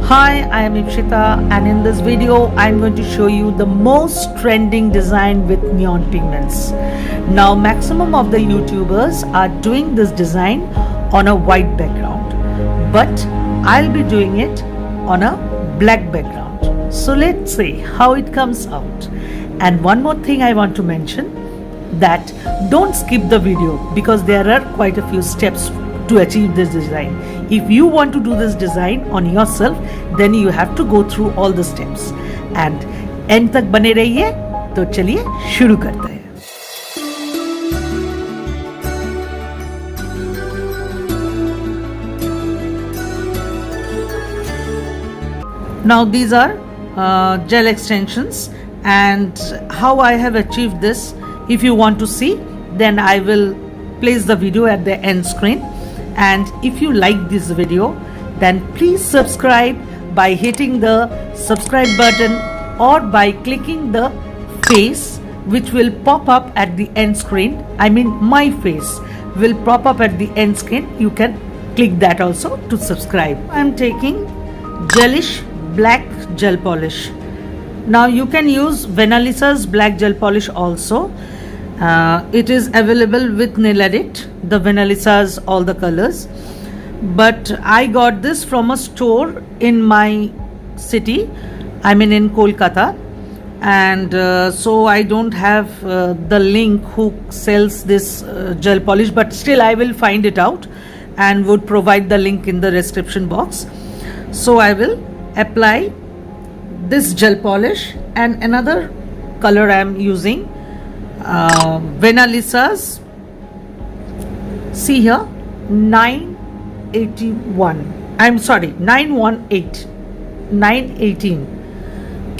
Hi, I am Ipshita, and in this video I'm going to show you the most trending design with neon pigments. Now maximum of the YouTubers are doing this design on a white background, but I'll be doing it on a black background. So let's see how it comes out. And one more thing I want to mention, that don't skip the video because there are quite a few steps to achieve this design. If you want to do this design on yourself, then you have to go through all the steps and end तक बने रहिए. तो चलिए शुरू करते हैं. Now these are gel extensions, and how I have achieved this, if you want to see, then I will place the video at the end screen. And if you like this video, then please subscribe by hitting the subscribe button or by clicking the face which will pop up at the end screen. I mean my face will pop up at the end screen. You can click that also to subscribe. I'm taking Gelish black gel polish. Now you can use Venalisa's black gel polish also. It is available with nail edit, the Venalisa's all the colors, but I got this from a store in my city, I mean in Kolkata, and so I don't have the link who sells this gel polish, but still I will find it out and would provide the link in the description box. So I will apply this gel polish, and another color I am using Venalisa's, see here, 981, I'm sorry, 918, 918.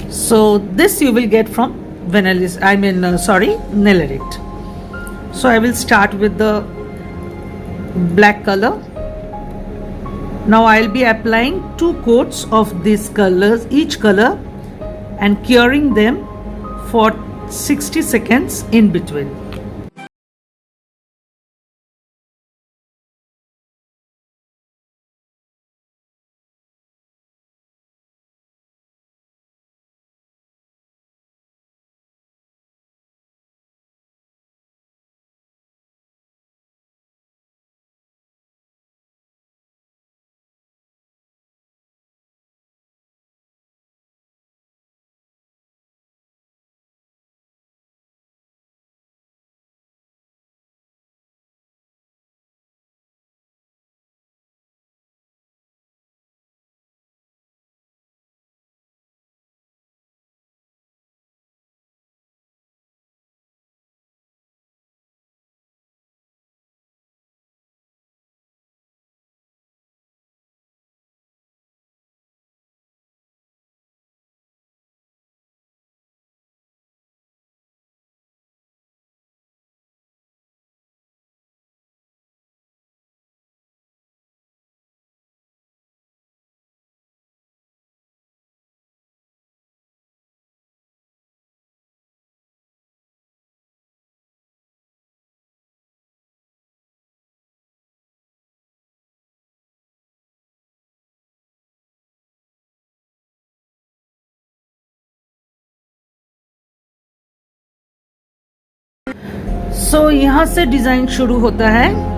So this you will get from Venalisa, I mean nail edit. So I will start with the black color. Now I'll be applying 2 coats of these colors, each color, and curing them for 60 seconds in between. So यहाँ से design शुरू होता है.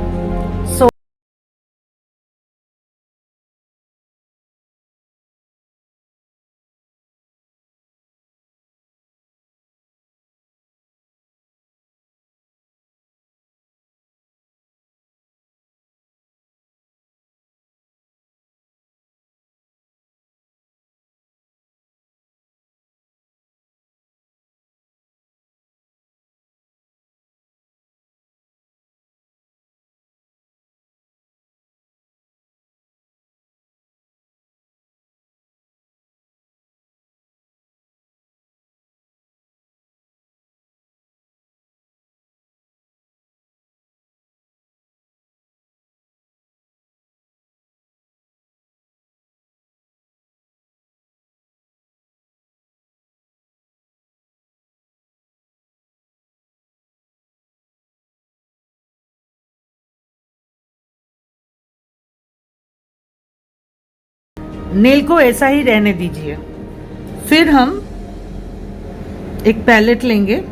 Nail को ऐसा ही रहने दीजिए। फिर हम एक पैलेट लेंगे।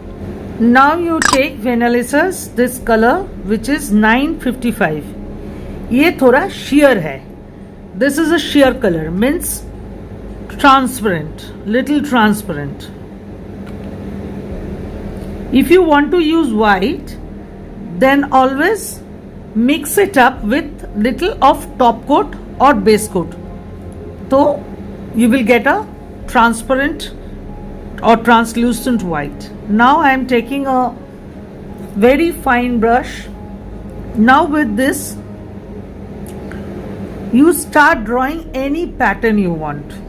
नाउ यू टेक वेनालिसास दिस कलर विच इज 955। ये थोड़ा sheer है। This is a sheer color, means transparent, little transparent. If you want to use white, then always mix it up with little of top coat or base coat. So you will get a transparent or translucent white. Now I am taking a very fine brush. Now with this, you start drawing any pattern you want.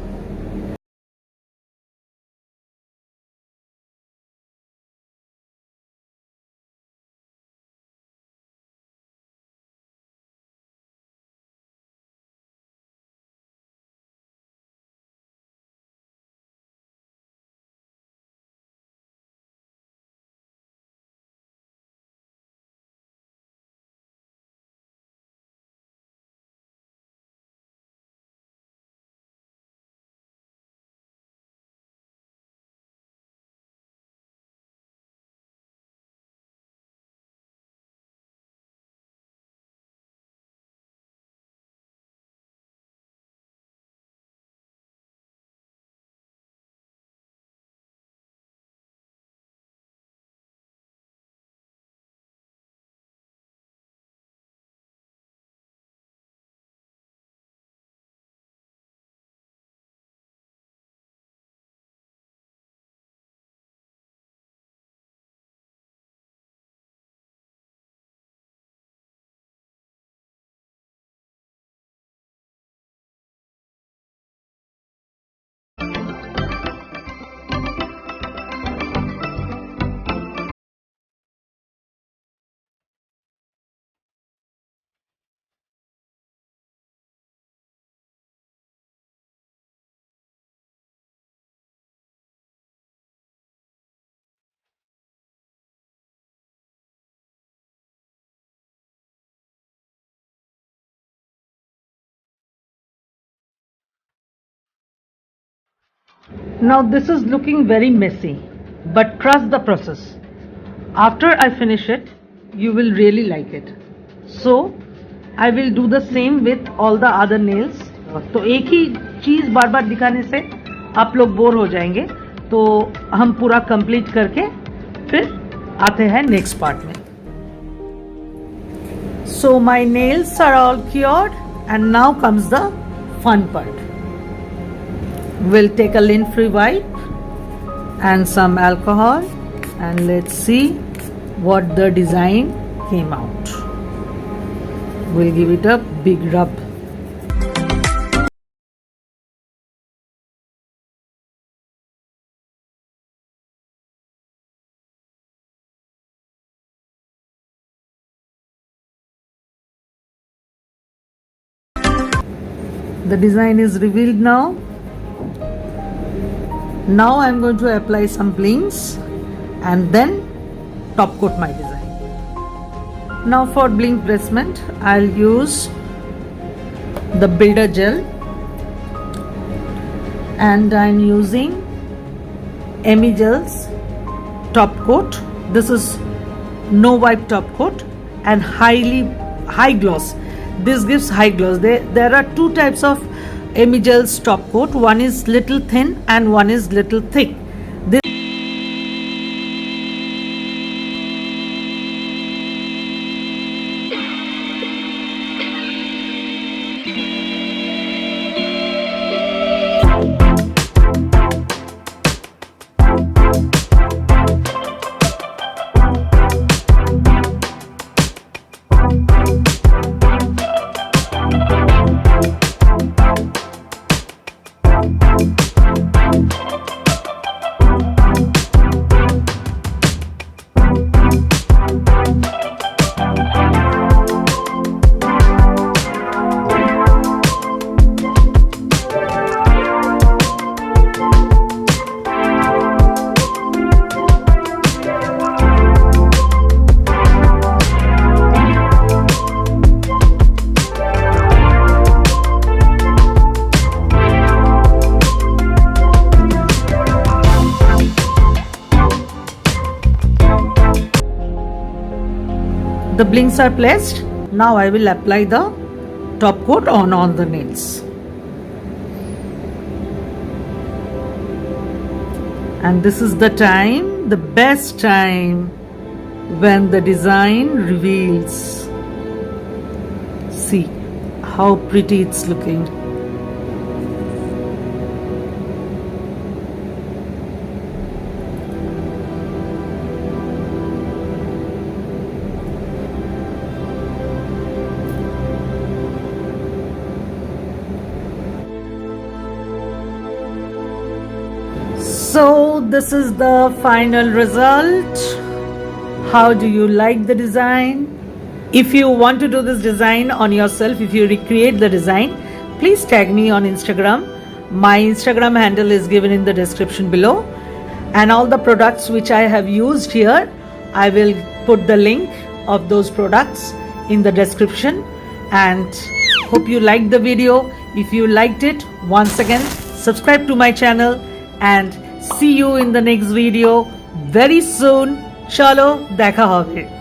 Now this is looking very messy, but trust the process. After I finish it, you will really like it. So I will do the same with all the other nails. तो एक ही चीज बार बार दिखाने से आप लोग bore हो जाएंगे, तो हम पूरा कंप्लीट करके फिर आते हैं नेक्स्ट पार्ट में. So my nails are all cured and now comes the fun part. We'll take a lint-free wipe and some alcohol and let's see what the design came out. We'll give it a big rub. The design is revealed now. Now I'm going to apply some blings and then top coat my design. Now for bling placement, I'll use the Builder Gel and I'm using Emi Gel's top coat. This is no wipe top coat and high gloss. This gives high gloss. There are two types of Emi Gel's top coat. One is little thin and one is little thick. The blinks are placed. Now I will apply the top coat on all the nails. And this is the time, the best time, when the design reveals. See how pretty it's looking. So this is the final result. How do you like the design? If you want to do this design on yourself, if you recreate the design, please tag me on Instagram. My Instagram handle is given in the description below, and all the products which I have used here, I will put the link of those products in the description. And hope you liked the video. If you liked it, once again subscribe to my channel, and see you in the next video very soon. Chalo, dekha hobe.